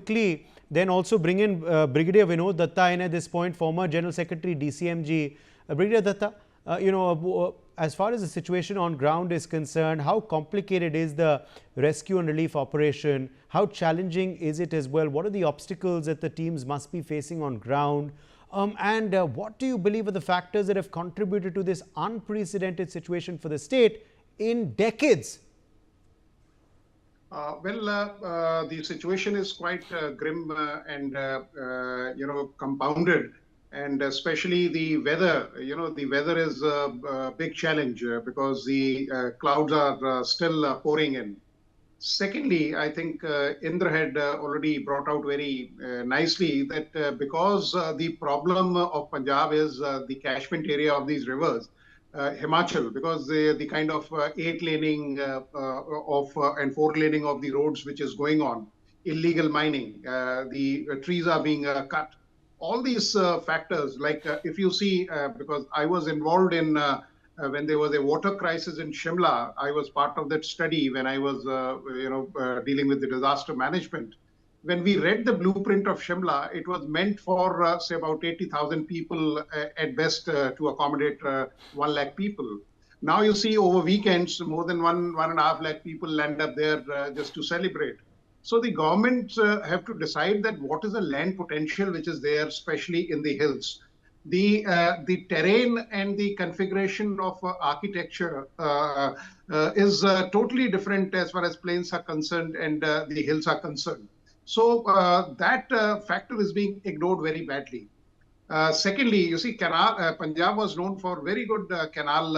quickly then also bring in Brigadier Vinod Dutta in at this point, former General Secretary DCMG. Brigadier Dutta, as far as the situation on ground is concerned, how complicated is the rescue and relief operation? How challenging is it as well? What are the obstacles that the teams must be facing on ground? What do you believe are the factors that have contributed to this unprecedented situation for the state in decades? The situation is quite grim and compounded, and especially the weather. The weather is a big challenge because the clouds are still pouring in. Secondly, I think Indra had already brought out very nicely that because the problem of Punjab is the catchment area of these rivers, Himachal, because the kind of 8-laning and 4-laning of the roads which is going on, illegal mining, the trees are being cut. All these factors, like if you see, because I was involved in when there was a water crisis in Shimla, I was part of that study when I was, dealing with the disaster management. When we read the blueprint of Shimla, it was meant for, say, about 80,000 people at best to accommodate 1 lakh people. Now you see over weekends, more than 1.5 lakh people land up there just to celebrate. So the government have to decide that what is the land potential which is there, especially in the hills. The terrain and the configuration of architecture is totally different as far as plains are concerned and the hills are concerned. So that factor is being ignored very badly. Secondly, you see, Punjab was known for very good canal,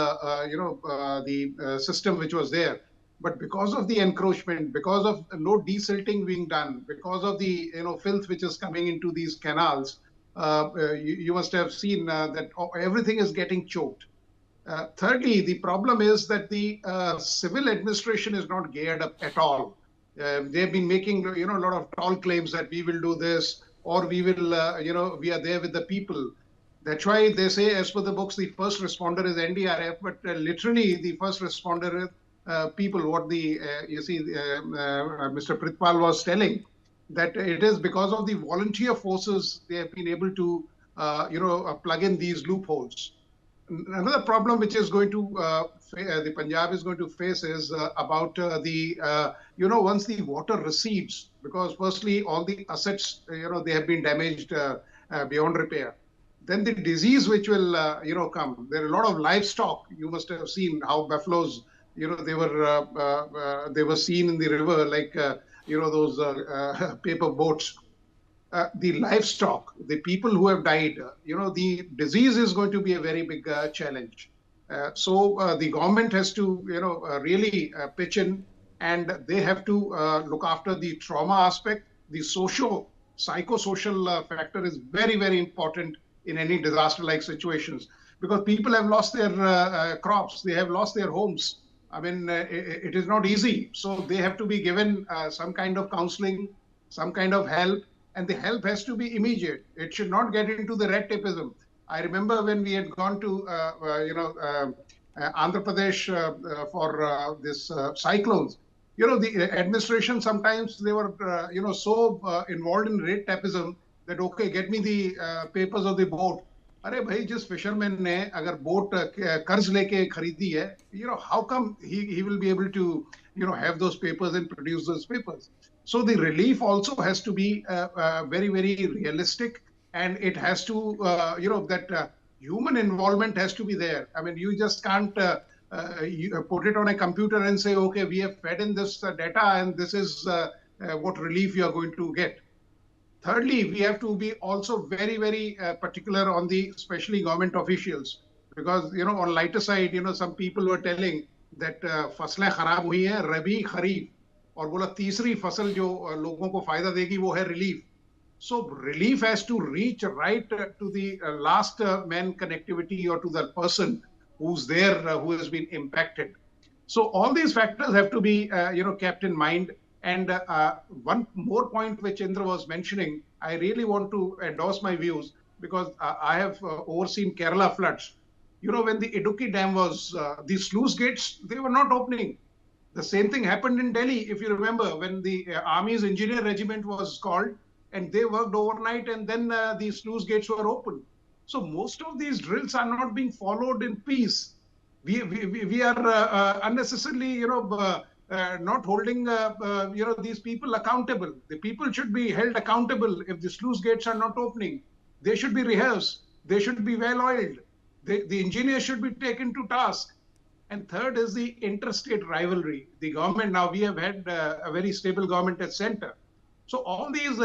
the system which was there. But because of the encroachment, because of no desilting being done, because of the filth which is coming into these canals, you must have seen that everything is getting choked. Thirdly, the problem is that the civil administration is not geared up at all. They've been making a lot of tall claims that we will do this, or we will we are there with the people. That's why they say, as per the books, the first responder is NDRF, but literally the first responder is people. What the Mr. Pritpal was telling, that it is because of the volunteer forces they have been able to plug in these loopholes. Another problem which is going to the Punjab is going to face is about once the water recedes, because firstly all the assets they have been damaged beyond repair. Then the disease which will come. There are a lot of livestock. You must have seen how buffaloes they were seen in the river like those paper boats. The livestock, the people who have died, the disease is going to be a very big challenge. So the government has to, really pitch in, and they have to look after the trauma aspect. The psychosocial factor is very, very important in any disaster-like situations, because people have lost their crops, they have lost their homes. I mean, it is not easy. So they have to be given some kind of counseling, some kind of help. And the help has to be immediate. It should not get into the red tapeism. I remember when we had gone to, Andhra Pradesh for this cyclones. The administration sometimes they were, so involved in red tapeism that okay, get me the papers of the boat. अरे भाई, जिस fisherman ने अगर boat कर्ज लेके खरीदी है, how come he will be able to, have those papers and produce those papers? So the relief also has to be very, very realistic, and it has to, that human involvement has to be there. I mean, you just can't you put it on a computer and say, okay, we have fed in this data and this is what relief you are going to get. Thirdly, we have to be also very, very particular on the, especially government officials, because, on lighter side, some people were telling that फसलें खराब हुई हैं, रबी खरीफ, और बोला तीसरी फसल जो लोगों को फायदा देगी वो है relief. So relief has to reach right to the last man connectivity, or to the person who's there, who has been impacted. So all these factors have to be, kept in mind. And one more point which Indra was mentioning, I really want to endorse my views, because I have overseen Kerala floods. When the Idukki Dam was, the sluice gates, they were not opening. The same thing happened in Delhi, if you remember, when the Army's engineer regiment was called and they worked overnight, and then the sluice gates were opened. So most of these drills are not being followed in peace. We are unnecessarily, not holding, these people accountable. The people should be held accountable if the sluice gates are not opening. They should be rehearsed. They should be well oiled. The engineers should be taken to task. And third is the interstate rivalry. The government, now we have had a very stable government at center. So all these,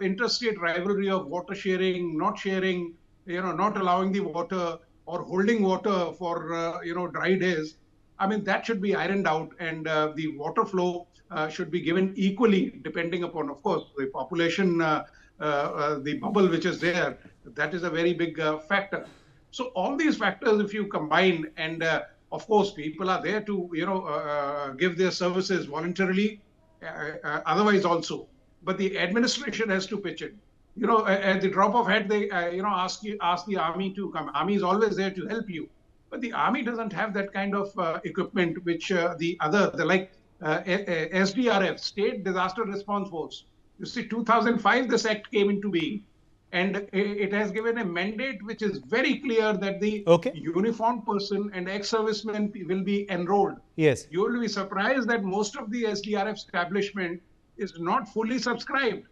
interstate rivalry of water sharing, not allowing the water or holding water for, dry days. I mean, that should be ironed out, and the water flow should be given equally, depending upon, of course, the population, the bubble which is there. That is a very big factor. So all these factors, if you combine, and of course, people are there to, give their services voluntarily, otherwise also. But the administration has to pitch in. At the drop of hat, they, ask the army to come. Army is always there to help you. But the army doesn't have that kind of equipment, which SDRF, State Disaster Response Force. You see, 2005, this act came into being. And it has given a mandate which is very clear that the uniformed person and ex-servicemen will be enrolled. Yes. You will be surprised that most of the SDRF establishment is not fully subscribed.